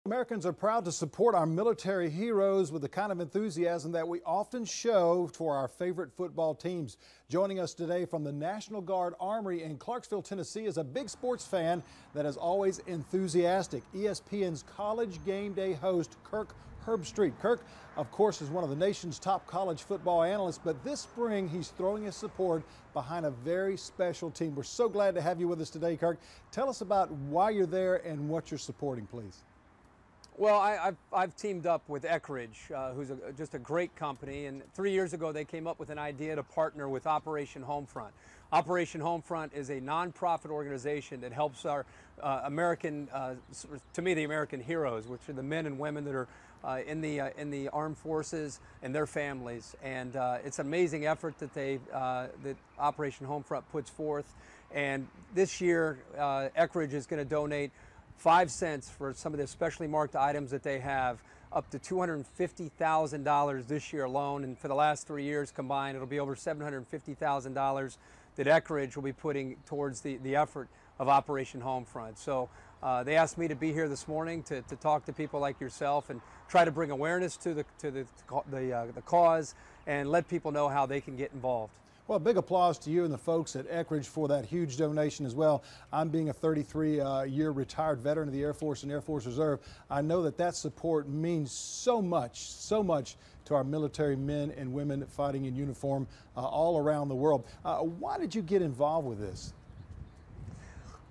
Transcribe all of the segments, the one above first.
Americans are proud to support our military heroes with the kind of enthusiasm that we often show for our favorite football teams. Joining us today from the National Guard Armory in Clarksville, Tennessee is a big sports fan that is always enthusiastic. ESPN's College Game Day host, Kirk Herbstreit. Kirk, of course, is one of the nation's top college football analysts, but this spring he's throwing his support behind a very special team. We're so glad to have you with us today, Kirk. Tell us about why you're there and what you're supporting, please. Well, I've teamed up with Eckrich, who's just a great company, and 3 years ago they came up with an idea to partner with Operation Homefront. Operation Homefront is a nonprofit organization that helps our American, to me, the American heroes, which are the men and women that are in the armed forces and their families. And it's an amazing effort that that Operation Homefront puts forth. And this year, Eckrich is going to donate 5 cents for some of the specially marked items that they have, up to $250,000 this year alone, and for the last 3 years combined it'll be over $750,000 that Eckrich will be putting towards the effort of Operation Homefront. So they asked me to be here this morning to talk to people like yourself and try to bring awareness to the cause and let people know how they can get involved. Well, big applause to you and the folks at Eckrich for that huge donation as well. I'm being a 33-year retired veteran of the Air Force and Air Force Reserve. I know that support means so much to our military men and women fighting in uniform all around the world. Why did you get involved with this?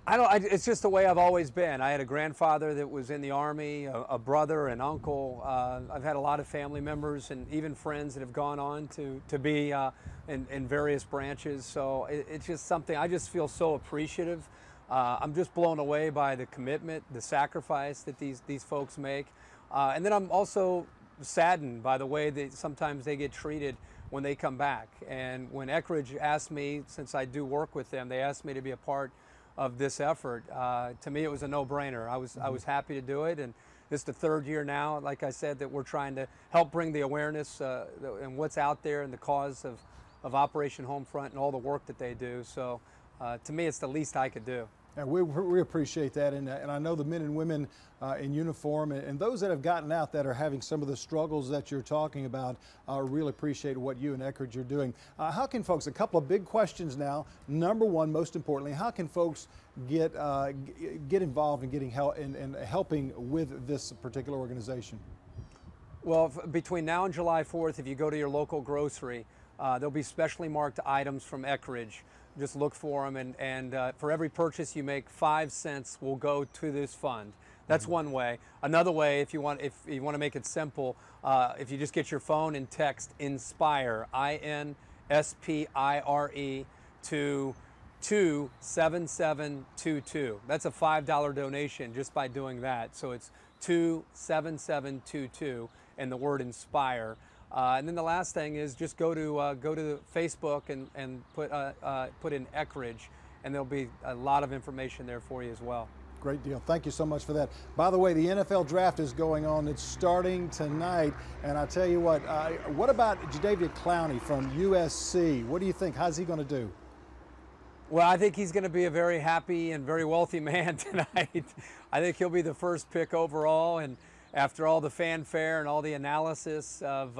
It's just the way I've always been. I had a grandfather that was in the Army, a brother, an uncle. I've had a lot of family members and even friends that have gone on to be in various branches. So it's just something, I just feel so appreciative. I'm just blown away by the commitment, the sacrifice that these folks make. And then I'm also saddened by the way that sometimes they get treated when they come back. And when Eckrich asked me, since I do work with them, they asked me to be a part of this effort. To me, it was a no-brainer. I was happy to do it, and this is the third year now, like I said, that we're trying to help bring the awareness and what's out there and the cause of Operation Homefront and all the work that they do. So to me, it's the least I could do. And we appreciate that, and I know the men and women in uniform and those that have gotten out that are having some of the struggles that you're talking about really appreciate what you and Eckrich are doing. How can folks, a couple of big questions now. Number one, most importantly, how can folks get involved in getting help and helping with this particular organization? Well, between now and July 4th, if you go to your local grocery, there'll be specially marked items from Eckrich. Just look for them, and for every purchase you make, 5 cents will go to this fund. That's one way. Another way, if you want to make it simple, if you just get your phone and text INSPIRE, INSPIRE, to 27722. That's a $5 donation just by doing that. So it's 27722 and the word INSPIRE. And then the last thing is just go to Facebook and put in Eckrich, and there'll be a lot of information there for you as well. Great deal. Thank you so much for that. By the way, the NFL draft is going on. It's starting tonight, and I tell you what about Jadeveon Clowney from USC? What do you think? How's he going to do? Well, I think he's going to be a very happy and very wealthy man tonight. I think he'll be the first pick overall, and after all the fanfare and all the analysis of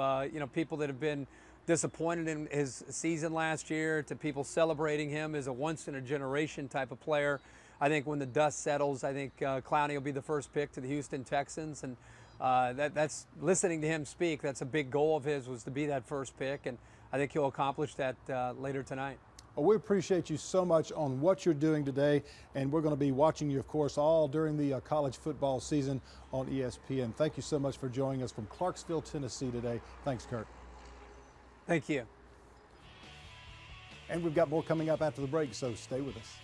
people that have been disappointed in his season last year to people celebrating him as a once-in-a-generation type of player, I think when the dust settles, I think Clowney will be the first pick to the Houston Texans, and that's listening to him speak. That's a big goal of his, was to be that first pick, and I think he'll accomplish that later tonight. Well, we appreciate you so much on what you're doing today, and we're going to be watching you, of course, all during the college football season on ESPN. Thank you so much for joining us from Clarksville, Tennessee today. Thanks, Kirk. Thank you. And we've got more coming up after the break, so stay with us.